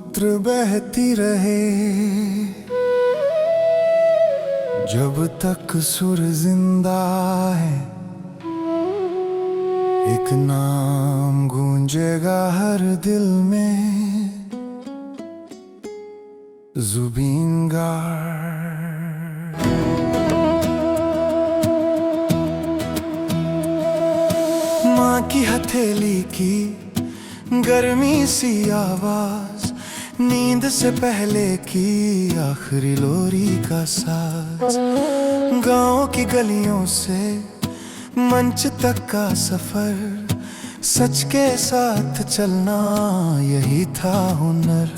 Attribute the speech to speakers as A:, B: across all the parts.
A: मूत्र बहती रहे जब तक सुर जिंदा है। एक नाम गूंजेगा हर दिल में, जुबीन गार्ड। माँ की हथेली की गर्मी सी आवाज, नींद से पहले की आखिरी लोरी का साज, गाँव की गलियों से मंच तक का सफर, सच के साथ चलना यही था हुनर।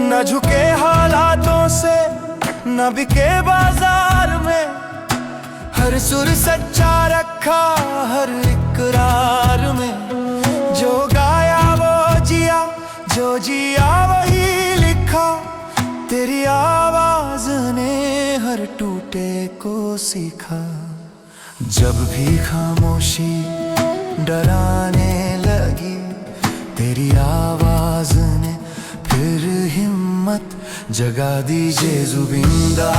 A: न झुके हालातों से न बिके बाजार में, हर सुर सच्चा रखा हर इकरार में। जो गाया वो जिया, जो जिया वही लिखा, तेरी आवाज ने हर टूटे को सीखा। जब भी खामोशी डराने लगी, तेरी आवाज ने फिर हिम्मत जगा दी। जय जुबिंदा,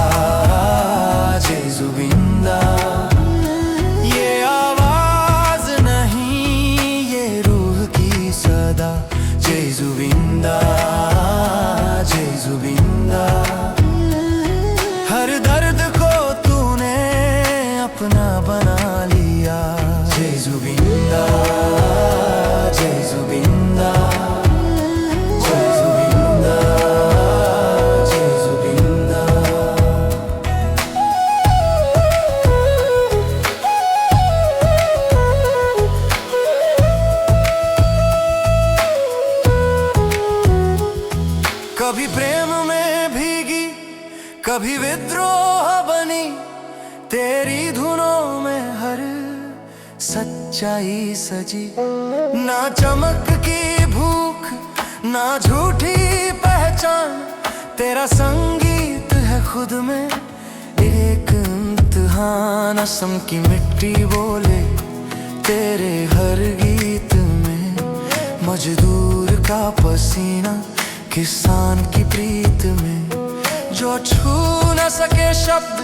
A: जय जुबिंदा। ये आवाज नहीं ये रूह की सदा। जय जुबिंदा, जय जुबिंदा। हर दर्द को तूने अपना बना लिया। जय जुबिंदा, जय जुबिंदा। जय जुबिंदा, जय जुबिंदा। कभी प्रेम में भीगी, कभी विद्रोह बनी, तेरी धुनों में हर सच्चाई सजी। ना चमक की भूख ना झूठी पहचान, तेरा संगीत है खुद में एक इम्तिहान। असम की मिट्टी बोले तेरे हर गीत में, मजदूर का पसीना किसान की प्रीत में। जो छू न सके शब्द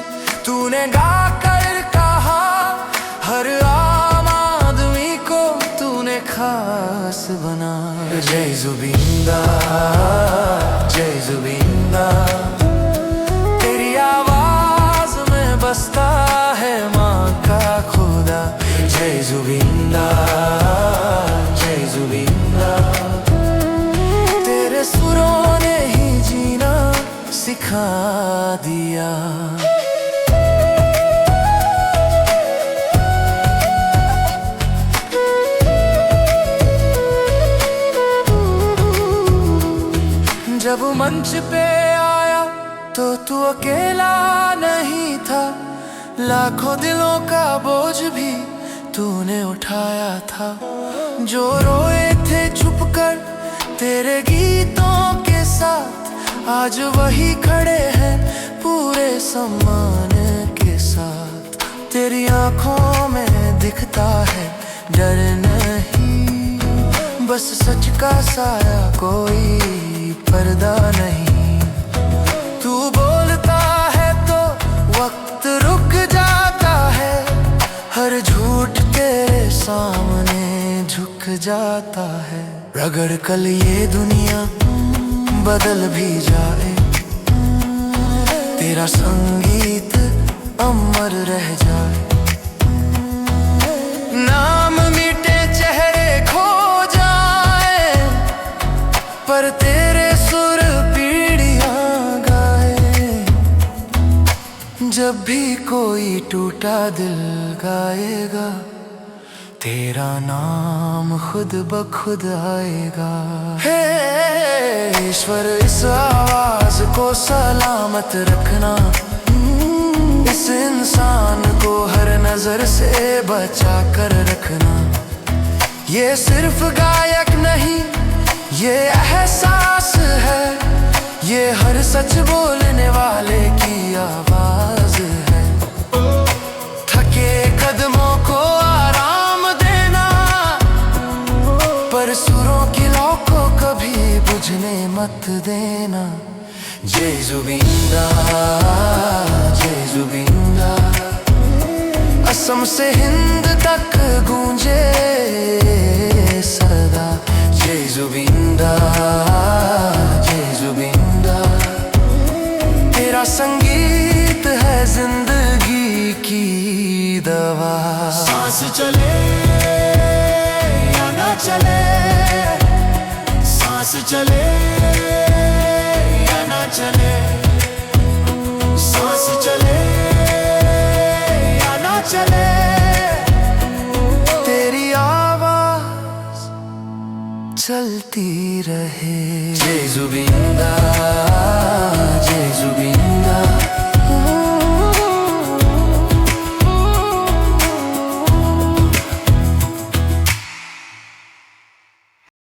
A: तूने गा कर कहा, हर आम आदमी को तूने खास बना। जय जुबिंदा, जय जुबिंदा। तेरी आवाज में बसता है माँ का खुदा। जय जुबिंदा, जय जुबिंदा। तेरे सुरों ने ही जीना सिखा दिया। जब मंच पे आया तो तू अकेला नहीं था, लाखों दिलों का बोझ भी तूने उठाया था। जो रोए थे छुपकर तेरे गीतों के साथ, आज वही खड़े हैं पूरे सम्मान के साथ। तेरी आंखों में दिखता है डर नहीं, बस सच का साया कोई पर्दा नहीं। तू बोलता है तो वक्त रुक जाता है, हर झूठ तेरे सामने झुक जाता है। अगर कल ये दुनिया बदल भी जाए, तेरा संगीत अमर रह जाए। नाम मिटे चेहरे खो जाए, पर तेरे सुर पीढ़ियां गाए। जब भी कोई टूटा दिल गाएगा, तेरा नाम खुद ब खुद आएगा। हे ईश्वर इस आवाज को सलामत रखना, इस इंसान को हर नजर से बचा कर रखना। ये सिर्फ गायक नहीं ये एहसास है, ये हर सच बोलने वाले की आवाज है। थके कदमों को आराम देना, पर सुरों की लौ को कभी बुझने मत देना। जय जुबिंदा, जय जुबिंदा। असम से हिंद तक गूंजे सदा। जय जुबिंदा, जय जुबिंदा। तेरा संगीत है जिंदगी की दवा।
B: सांस चले या ना चले, सांस चले या ना चले, सांस चले या ना चले,
A: तेरी आवाज चलती रहे। जय जुबिंदा।